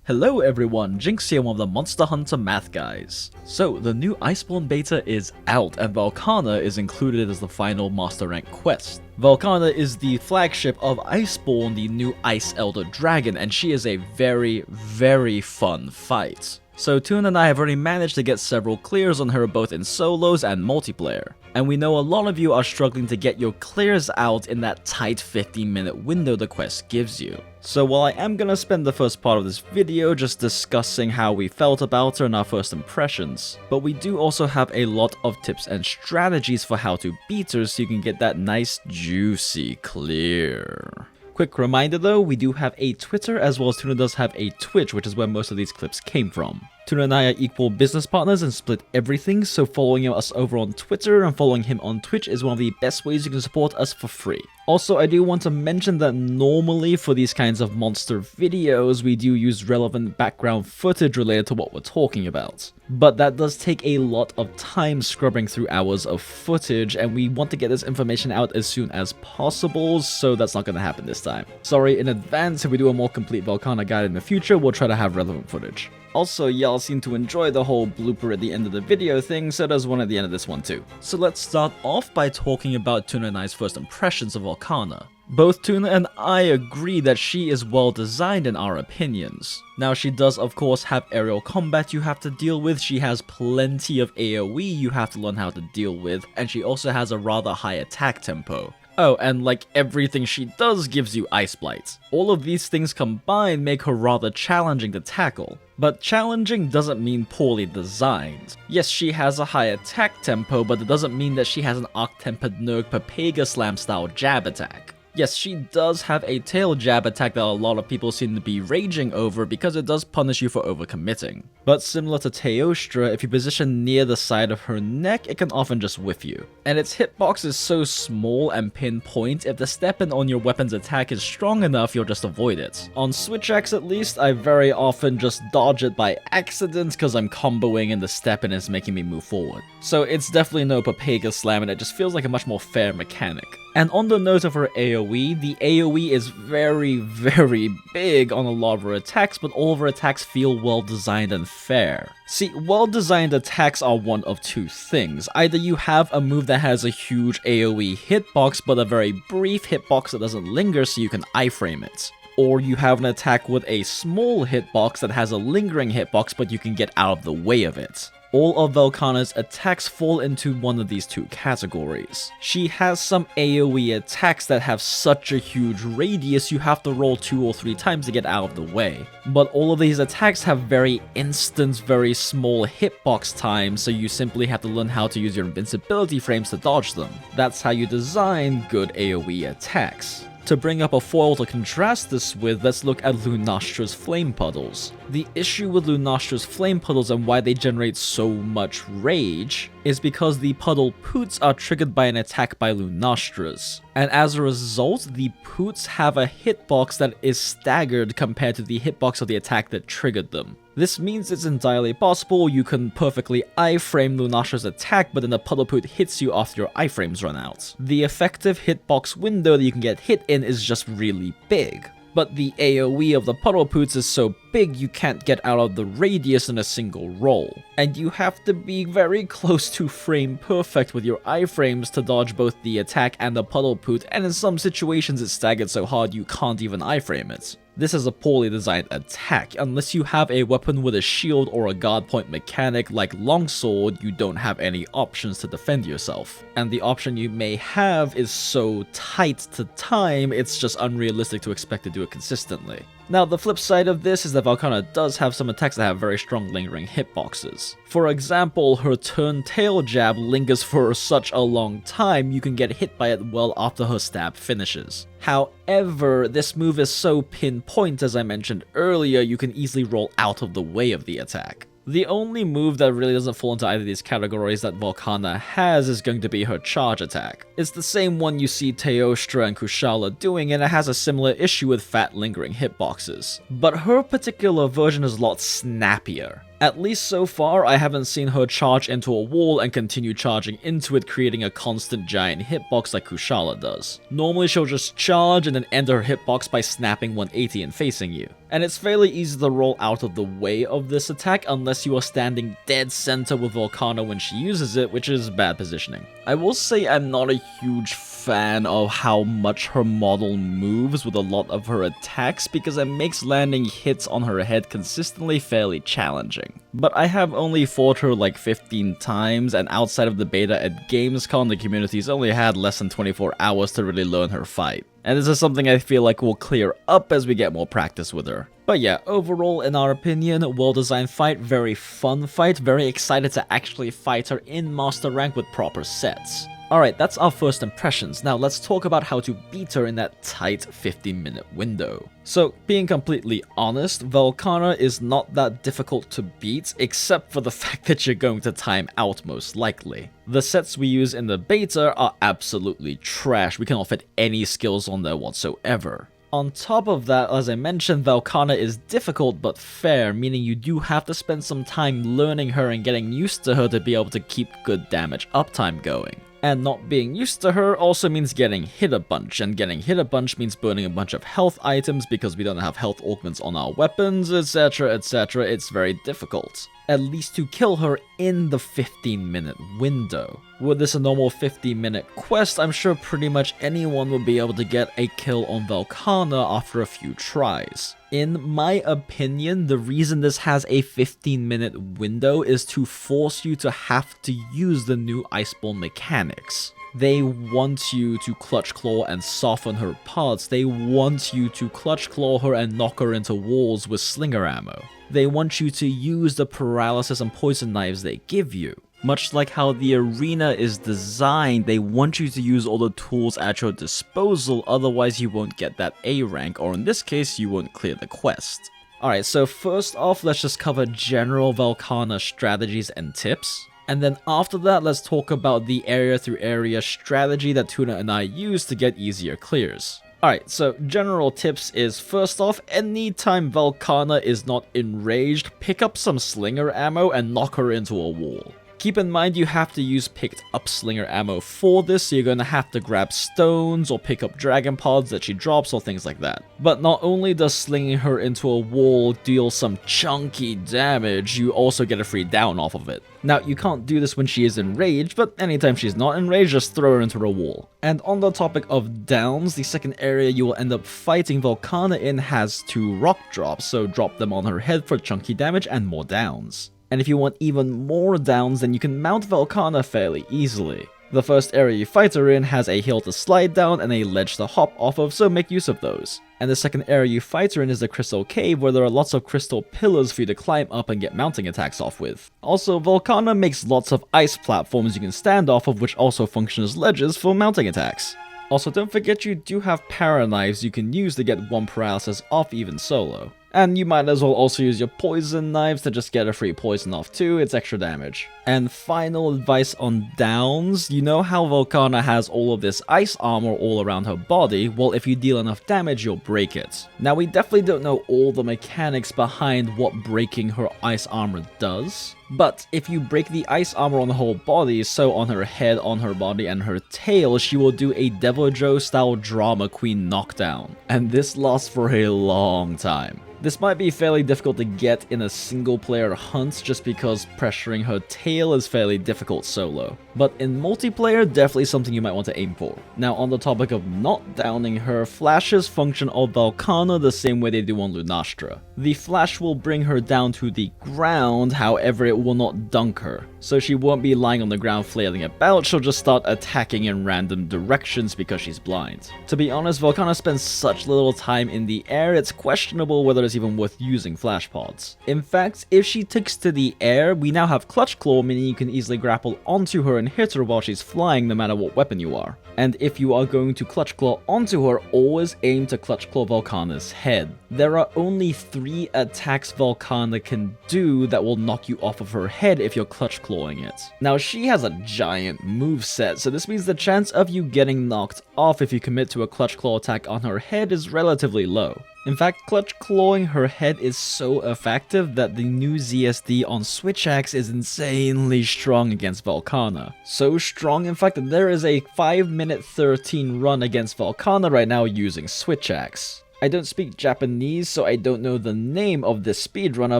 Hello everyone, Jinx here, one of the Monster Hunter math guys. So, the new Iceborne Beta is out, and Velkhana is included as the final Master Rank quest. Velkhana is the flagship of Iceborne, the new Ice Elder Dragon, and she is a very, very fun fight. So Toon and I have already managed to get several clears on her both in solos and multiplayer. And we know a lot of you are struggling to get your clears out in that tight 15-minute window the quest gives you. So while I am gonna spend the first part of this video just discussing how we felt about her and our first impressions, but we do also have a lot of tips and strategies for how to beat her so you can get that nice juicy clear. Quick reminder though, we do have a Twitter as well as Tuna does have a Twitch, which is where most of these clips came from. Tuna and I are equal business partners and split everything, so following us over on Twitter and following him on Twitch is one of the best ways you can support us for free. Also, I do want to mention that normally for these kinds of monster videos, we do use relevant background footage related to what we're talking about. But that does take a lot of time scrubbing through hours of footage, and we want to get this information out as soon as possible, so that's not going to happen this time. Sorry in advance. If we do a more complete Velkhana guide in the future, we'll try to have relevant footage. Also, y'all seem to enjoy the whole blooper at the end of the video thing, so there's one at the end of this one too. So let's start off by talking about Tuna and I's first impressions of Velkhana. Both Tuna and I agree that she is well designed in our opinions. Now she does of course have aerial combat you have to deal with, she has plenty of AoE you have to learn how to deal with, and she also has a rather high attack tempo. Oh, and like everything she does gives you Ice Blight. All of these things combined make her rather challenging to tackle. But challenging doesn't mean poorly designed. Yes, she has a high attack tempo, but it doesn't mean that she has an Arc-Tempered Nerg Papega Slam style jab attack. Yes, she does have a tail jab attack that a lot of people seem to be raging over because it does punish you for overcommitting. But similar to Teostra, if you position near the side of her neck, it can often just whiff you. And its hitbox is so small and pinpoint, if the step-in on your weapon's attack is strong enough, you'll just avoid it. On Switch Axe at least, I very often just dodge it by accident because I'm comboing and the step-in is making me move forward. So it's definitely no Papega Slam, and it just feels like a much more fair mechanic. And on the note of her AoE, the AoE is very, very big on a lot of her attacks, but all of her attacks feel well designed and fair. See, well designed attacks are one of two things. Either you have a move that has a huge AoE hitbox, but a very brief hitbox that doesn't linger so you can iframe it. Or you have an attack with a small hitbox that has a lingering hitbox, but you can get out of the way of it. All of Velkhana's attacks fall into one of these two categories. She has some AoE attacks that have such a huge radius you have to roll 2 or 3 times to get out of the way. But all of these attacks have very instant, very small hitbox times, so you simply have to learn how to use your invincibility frames to dodge them. That's how you design good AoE attacks. To bring up a foil to contrast this with, let's look at Lunastra's Flame Puddles. The issue with Lunastra's Flame Puddles and why they generate so much rage is because the puddle poots are triggered by an attack by Lunastra's. And as a result, the poots have a hitbox that is staggered compared to the hitbox of the attack that triggered them. This means it's entirely possible you can perfectly iframe Lunastra's attack, but then the puddle poot hits you after your iframes run out. The effective hitbox window that you can get hit in is just really big. But the AoE of the puddle poots is so big you can't get out of the radius in a single roll. And you have to be very close to frame perfect with your iframes to dodge both the attack and the puddle poot, and in some situations it's staggered so hard you can't even iframe it. This is a poorly designed attack. Unless you have a weapon with a shield or a guard point mechanic like longsword, you don't have any options to defend yourself. And the option you may have is so tight to time, it's just unrealistic to expect to do it consistently. Now, the flip side of this is that Velkhana does have some attacks that have very strong lingering hitboxes. For example, her turn tail jab lingers for such a long time you can get hit by it well after her stab finishes. However, this move is so pinpoint, as I mentioned earlier, you can easily roll out of the way of the attack. The only move that really doesn't fall into either of these categories that Velkhana has is going to be her charge attack. It's the same one you see Teostra and Kushala doing, and it has a similar issue with fat lingering hitboxes. But her particular version is a lot snappier. At least so far, I haven't seen her charge into a wall and continue charging into it, creating a constant giant hitbox like Kushala does. Normally she'll just charge and then end her hitbox by snapping 180 and facing you. and it's fairly easy to roll out of the way of this attack unless you are standing dead center with Velkhana when she uses it, which is bad positioning. I will say I'm not a huge fan of how much her model moves with a lot of her attacks because it makes landing hits on her head consistently fairly challenging. But I have only fought her like 15 times, and outside of the beta at Gamescom, the community's only had less than 24 hours to really learn her fight. And this is something I feel like will clear up as we get more practice with her. But yeah, overall, in our opinion, well-designed fight, very fun fight, very excited to actually fight her in Master Rank with proper sets. Alright, that's our first impressions. Now let's talk about how to beat her in that tight 15-minute window. So, being completely honest, Velkhana is not that difficult to beat, except for the fact that you're going to time out most likely. The sets we use in the beta are absolutely trash. We cannot fit any skills on there whatsoever. On top of that, as I mentioned, Velkhana is difficult but fair, meaning you do have to spend some time learning her and getting used to her to be able to keep good damage uptime going. And not being used to her also means getting hit a bunch, and getting hit a bunch means burning a bunch of health items because we don't have health augments on our weapons, etc, etc. It's very difficult. At least to kill her in the 15-minute window. Were this a normal 15-minute quest, I'm sure pretty much anyone would be able to get a kill on Velkhana after a few tries. In my opinion, the reason this has a 15-minute window is to force you to have to use the new Iceborne mechanics. They want you to clutch claw and soften her parts. They want you to clutch claw her and knock her into walls with slinger ammo. They want you to use the paralysis and poison knives they give you. Much like how the arena is designed, they want you to use all the tools at your disposal, otherwise you won't get that A rank, or in this case, you won't clear the quest. Alright, so first off, let's just cover general Velkhana strategies and tips. And then after that, let's talk about the area through area strategy that Tuna and I use to get easier clears. Alright, so general tips is, first off, anytime Velkhana is not enraged, pick up some slinger ammo and knock her into a wall. Keep in mind you have to use picked up slinger ammo for this, so you're going to have to grab stones or pick up dragon pods that she drops or things like that. But not only does slinging her into a wall deal some chunky damage, you also get a free down off of it. Now, you can't do this when she is enraged, but anytime she's not enraged, just throw her into a wall. And on the topic of downs, the second area you will end up fighting Velkhana in has 2 rock drops, so drop them on her head for chunky damage and more downs. And if you want even more downs, then you can mount Velkhana fairly easily. The first area you fight her in has a hill to slide down and a ledge to hop off of, so make use of those. And the second area you fight her in is the Crystal Cave, where there are lots of crystal pillars for you to climb up and get mounting attacks off with. Also, Velkhana makes lots of ice platforms you can stand off of, which also function as ledges for mounting attacks. Also, don't forget you do have para knives you can use to get 1 paralysis off even solo. And you might as well also use your poison knives to just get a free poison off too, it's extra damage. And final advice on downs, you know how Velkhana has all of this ice armor all around her body? Well, if you deal enough damage, you'll break it. Now, we definitely don't know all the mechanics behind what breaking her ice armor does, but if you break the ice armor on the whole body, so on her head, on her body, and her tail, she will do a Devil Joe style drama queen knockdown. And this lasts for a long time. This might be fairly difficult to get in a single player hunt just because pressuring her tail is fairly difficult solo. But in multiplayer, definitely something you might want to aim for. Now, on the topic of not downing her, flashes function on Velkhana the same way they do on Lunastra. The flash will bring her down to the ground, however it will not dunk her. So she won't be lying on the ground flailing about, she'll just start attacking in random directions because she's blind. To be honest, Velkhana spends such little time in the air, it's questionable whether it's even worth using flash pods. In fact, if she takes to the air, we now have Clutch Claw, meaning you can easily grapple onto her and hit her while she's flying no matter what weapon you are. And if you are going to Clutch Claw onto her, always aim to Clutch Claw Velkhana's head. There are only 3 attacks Velkhana can do that will knock you off of her head if you're Clutch Clawing it. Now, she has a giant moveset, so this means the chance of you getting knocked off if you commit to a Clutch Claw attack on her head is relatively low. In fact, Clutch Clawing her head is so effective that the new ZSD on Switch Axe is insanely strong against Velkhana. So strong, in fact, that there is a 5 minute 13 run against Velkhana right now using Switch Axe. I don't speak Japanese, so I don't know the name of this speedrunner,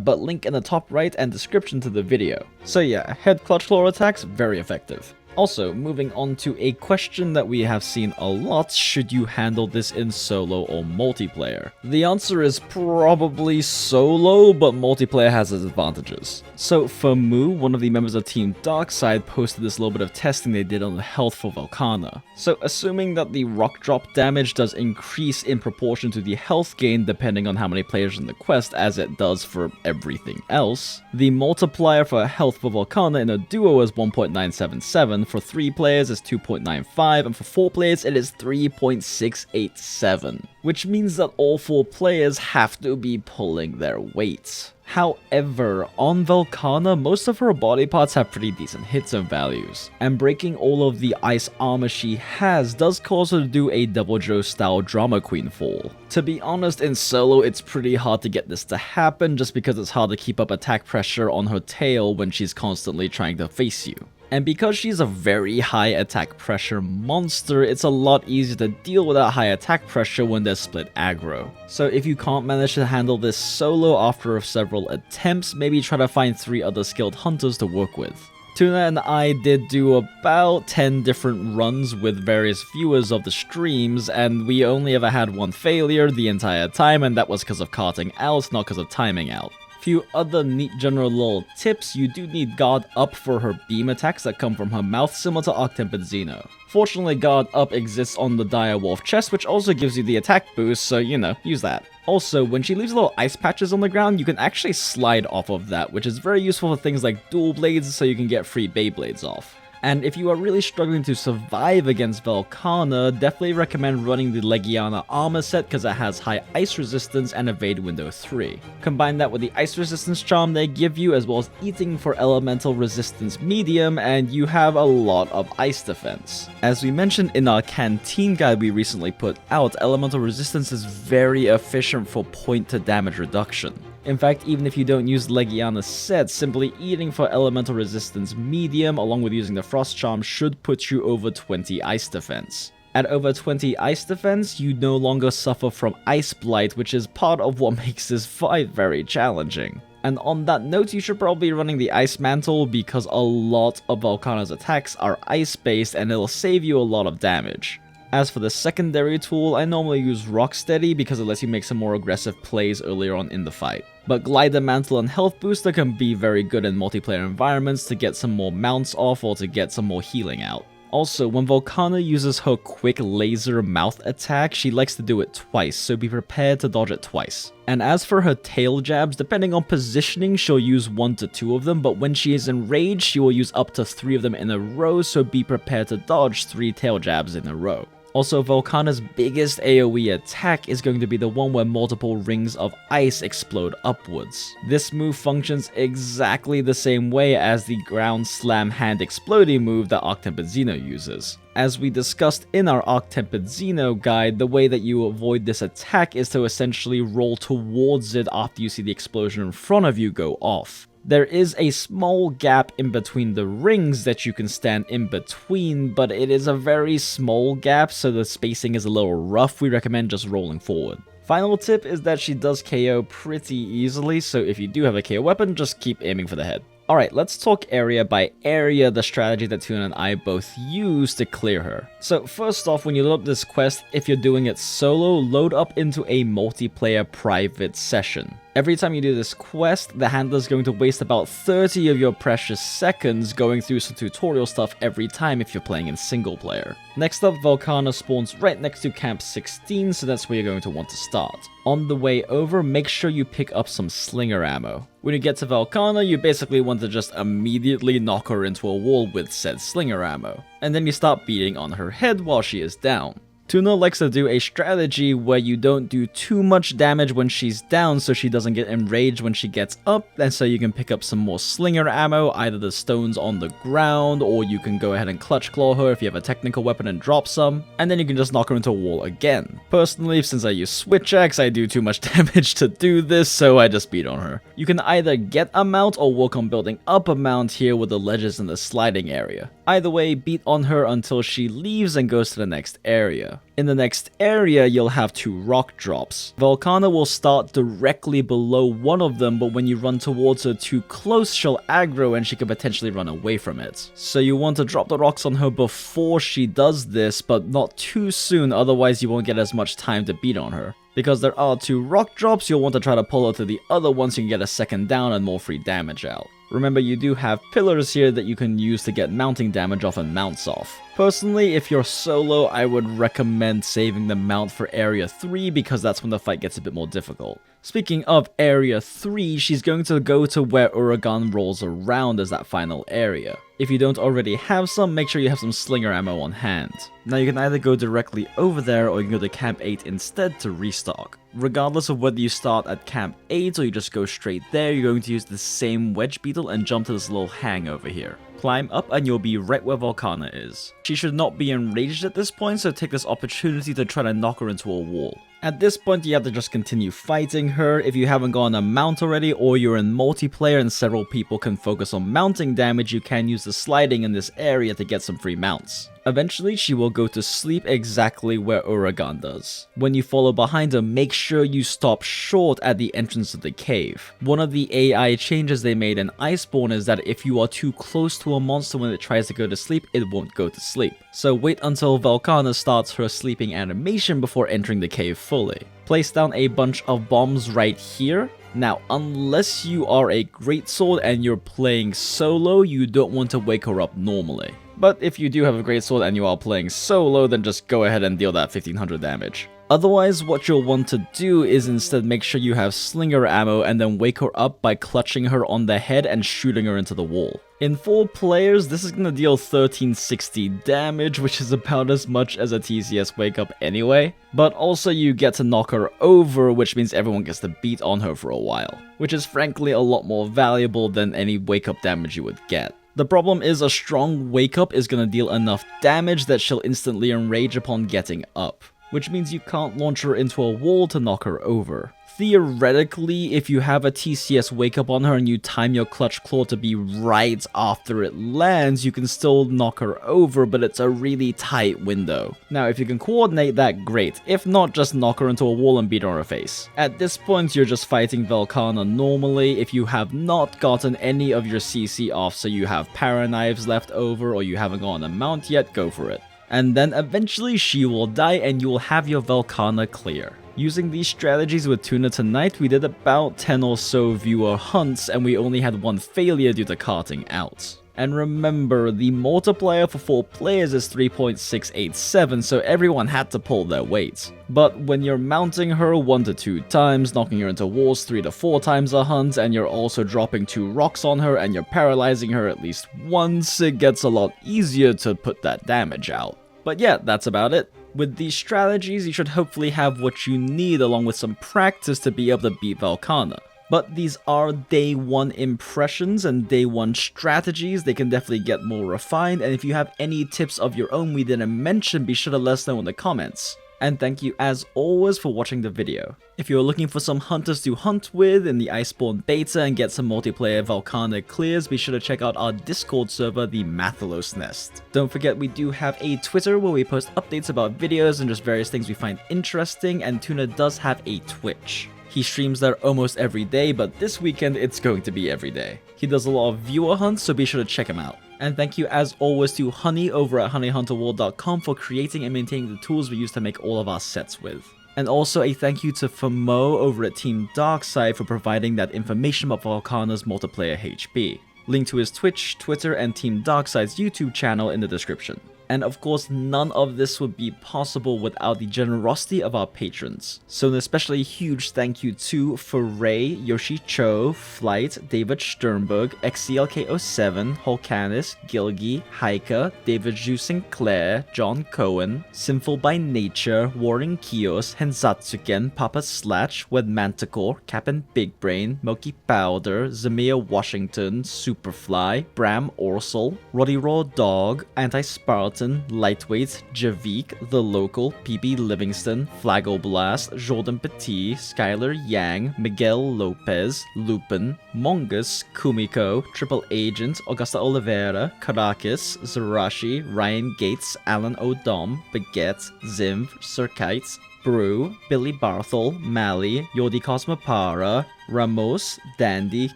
but link in the top right and description to the video. So yeah, head clutch claw attacks, very effective. Also, moving on to a question that we have seen a lot, should you handle this in solo or multiplayer? The answer is probably solo, but multiplayer has its advantages. So Fahmeux, one of the members of Team Darkside, posted this little bit of testing they did on the health for Velkhana. So assuming that the rock drop damage does increase in proportion to the health gain depending on how many players in the quest, as it does for everything else, the multiplier for health for Velkhana in a duo is 1.977, for 3 players is 2.95, and for 4 players it is 3.687, which means that all 4 players have to be pulling their weight. However, on Velkhana, most of her body parts have pretty decent hit zone values, and breaking all of the ice armor she has does cause her to do a Double Joe style drama queen fall. To be honest, in solo it's pretty hard to get this to happen just because it's hard to keep up attack pressure on her tail when she's constantly trying to face you. And because she's a very high attack pressure monster, it's a lot easier to deal with that high attack pressure when there's split aggro. So if you can't manage to handle this solo after several attempts, maybe try to find 3 other skilled hunters to work with. Tuna and I did do about 10 different runs with various viewers of the streams, and we only ever had 1 failure the entire time, and that was because of carting out, not because of timing out. Few other neat general little tips: you do need guard up for her beam attacks that come from her mouth, similar to Arctempered Xeno. Fortunately, guard up exists on the Dire Wolf chest, which also gives you the attack boost, so you know, use that. Also, when she leaves little ice patches on the ground, you can actually slide off of that, which is very useful for things like dual blades, so you can get free Beyblades off. And if you are really struggling to survive against Velkhana, definitely recommend running the Legi armor set because it has high ice resistance and evade window 3. Combine that with the ice resistance charm they give you, as well as eating for elemental resistance medium, and you have a lot of ice defense. As we mentioned in our canteen guide we recently put out, elemental resistance is very efficient for point to damage reduction. In fact, even if you don't use Legiana's set, simply eating for elemental resistance medium along with using the frost charm should put you over 20 ice defense. At over 20 ice defense, you no longer suffer from ice blight, which is part of what makes this fight very challenging. And on that note, you should probably be running the Ice Mantle because a lot of Velkhana's attacks are ice based and it'll save you a lot of damage. As for the secondary tool, I normally use Rocksteady because it lets you make some more aggressive plays earlier on in the fight. But Glider Mantle and Health Booster can be very good in multiplayer environments to get some more mounts off or to get some more healing out. Also, when Velkhana uses her quick laser mouth attack, she likes to do it twice, so be prepared to dodge it twice. And as for her tail jabs, depending on positioning, she'll use 1 to 2 of them, but when she is enraged, she will use up to 3 of them in a row, so be prepared to dodge 3 tail jabs in a row. Also, Velkhana's biggest AoE attack is going to be the one where multiple rings of ice explode upwards. This move functions exactly the same way as the ground slam hand exploding move that Arctempered Xeno uses. As we discussed in our Arctempered Xeno guide, the way that you avoid this attack is to essentially roll towards it after you see the explosion in front of you go off. There is a small gap in between the rings that you can stand in between, but it is a very small gap, so the spacing is a little rough. We recommend just rolling forward. Final tip is that she does KO pretty easily, so if you do have a KO weapon, just keep aiming for the head. Alright, let's talk area by area, the strategy that Tuna and I both use to clear her. So first off, when you load up this quest, if you're doing it solo, load up into a multiplayer private session. Every time you do this quest, the handler is going to waste about 30 of your precious seconds going through some tutorial stuff every time if you're playing in single player. Next up, Velkhana spawns right next to Camp 16, so that's where you're going to want to start. On the way over, make sure you pick up some slinger ammo. When you get to Velkhana, you basically want to just immediately knock her into a wall with said slinger ammo, and then you start beating on her head while she is down. Tuna likes to do a strategy where you don't do too much damage when she's down so she doesn't get enraged when she gets up, and so you can pick up some more slinger ammo, either the stones on the ground, or you can go ahead and clutch claw her if you have a technical weapon and drop some, and then you can just knock her into a wall again. Personally, since I use switch axe, I do too much damage to do this, so I just beat on her. You can either get a mount or work on building up a mount here with the ledges in the sliding area. Either way, beat on her until she leaves and goes to the next area. In the next area, you'll have 2 rock drops. Velkhana will start directly below one of them, but when you run towards her too close, she'll aggro and she can potentially run away from it. So you want to drop the rocks on her before she does this, but not too soon, otherwise you won't get as much time to beat on her. Because there are 2 rock drops, you'll want to try to pull her to the other one so you can get a second down and more free damage out. Remember, you do have pillars here that you can use to get mounting damage off and mounts off. Personally, if you're solo, I would recommend saving the mount for Area 3 because that's when the fight gets a bit more difficult. Speaking of Area 3, she's going to go to where Uragan rolls around as that final area. If you don't already have some, make sure you have some slinger ammo on hand. Now you can either go directly over there or you can go to Camp 8 instead to restock. Regardless of whether you start at Camp 8 or you just go straight there, you're going to use the same wedge beetle and jump to this little hang over here. Climb up and you'll be right where Velkhana is. She should not be enraged at this point, so take this opportunity to try to knock her into a wall. At this point, you have to just continue fighting her. If you haven't gotten a mount already, or you're in multiplayer and several people can focus on mounting damage, you can use the sliding in this area to get some free mounts. Eventually, she will go to sleep exactly where Uragan does. When you follow behind her, make sure you stop short at the entrance of the cave. One of the AI changes they made in Iceborne is that if you are too close to a monster when it tries to go to sleep, it won't go to sleep. So wait until Velkhana starts her sleeping animation before entering the cave fully. Place down a bunch of bombs right here. Now, unless you are a greatsword and you're playing solo, you don't want to wake her up normally. But if you do have a greatsword and you are playing solo, then just go ahead and deal that 1500 damage. Otherwise, what you'll want to do is instead make sure you have slinger ammo and then wake her up by clutching her on the head and shooting her into the wall. In 4 players, this is going to deal 1360 damage, which is about as much as a TCS wake up anyway. But also you get to knock her over, which means everyone gets to beat on her for a while. Which is frankly a lot more valuable than any wake up damage you would get. The problem is a strong wake up is going to deal enough damage that she'll instantly enrage upon getting up, which means you can't launch her into a wall to knock her over. Theoretically, if you have a TCS wake up on her and you time your clutch claw to be right after it lands, you can still knock her over, but it's a really tight window. Now, if you can coordinate that, great. If not, just knock her into a wall and beat her on her face. At this point, you're just fighting Velkhana normally. If you have not gotten any of your CC off, so you have para knives left over or you haven't gotten a mount yet, go for it. And then eventually she will die and you will have your Velkhana clear. Using these strategies with Tuna tonight, we did about 10 or so viewer hunts and we only had 1 failure due to carting out. And remember, the multiplier for 4 players is 3.687, so everyone had to pull their weight. But when you're mounting her 1 to 2 times, knocking her into walls 3 to 4 times a hunt, and you're also dropping 2 rocks on her and you're paralyzing her at least once, it gets a lot easier to put that damage out. But yeah, that's about it. With these strategies, you should hopefully have what you need along with some practice to be able to beat Velkhana. But these are day 1 impressions and day 1 strategies. They can definitely get more refined, and if you have any tips of your own we didn't mention, be sure to let us know in the comments. And thank you as always for watching the video. If you're looking for some hunters to hunt with in the Iceborne Beta and get some multiplayer Velkhana clears, be sure to check out our Discord server, the Mathalos Nest. Don't forget we do have a Twitter where we post updates about videos and just various things we find interesting, and Tuna does have a Twitch. He streams there almost every day, but this weekend it's going to be every day. He does a lot of viewer hunts, so be sure to check him out. And thank you as always to Honey over at honeyhunterworld.com for creating and maintaining the tools we use to make all of our sets with. And also a thank you to Fahmeux over at Team Darkside for providing that information about Velkhana's multiplayer HP. Link to his Twitch, Twitter, and Team Darkside's YouTube channel in the description. And of course, none of this would be possible without the generosity of our patrons. So an especially huge thank you to Foray, Yoshi Cho, Flight, David Sternberg, XCLK07, Holcanis, Gilgi, Haika, David Ju Sinclair, John Cohen, Sinful by Nature, Warren Kios, Hensatsuken, Papa Slatch, Wed Manticore, Cap'n Big Brain, Milky Powder, Zamia Washington, Superfly, Bram Orsel, Roddy Raw Dog, Anti-Spartan, Martin, Lightweight, Javik, The Local, PB Livingston, Flagoblast, Jordan Petit, Skylar Yang, Miguel Lopez, Lupin, Mongus, Kumiko, Triple Agent, Augusta Oliveira, Karakis, Zarashi, Ryan Gates, Alan O'Dom, Baguette, Zimv, Cirkite, Brew, Billy Barthel, Mally, Yodi Cosmopara, Ramos, Dandy,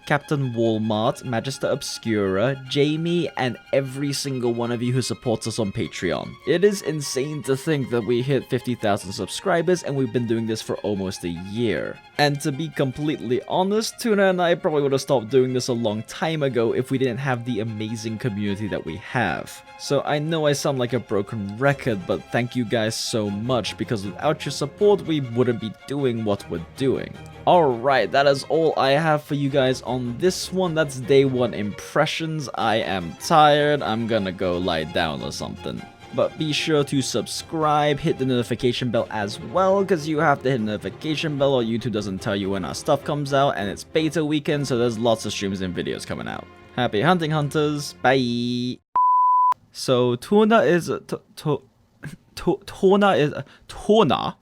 Captain Walmart, Magister Obscura, Jamie, and every single one of you who supports us on Patreon. It is insane to think that we hit 50,000 subscribers and we've been doing this for almost a year. And to be completely honest, Tuna and I probably would have stopped doing this a long time ago if we didn't have the amazing community that we have. So I know I sound like a broken record, but thank you guys so much, because without your support we wouldn't be doing what we're doing. Alright, that is all I have for you guys on this one. That's day 1 impressions. I am tired. I'm gonna go lie down or something. But be sure to subscribe, hit the notification bell as well, because you have to hit the notification bell or YouTube doesn't tell you when our stuff comes out, and it's beta weekend, so there's lots of streams and videos coming out. Happy hunting, hunters. Bye. So Tuna is Tuna.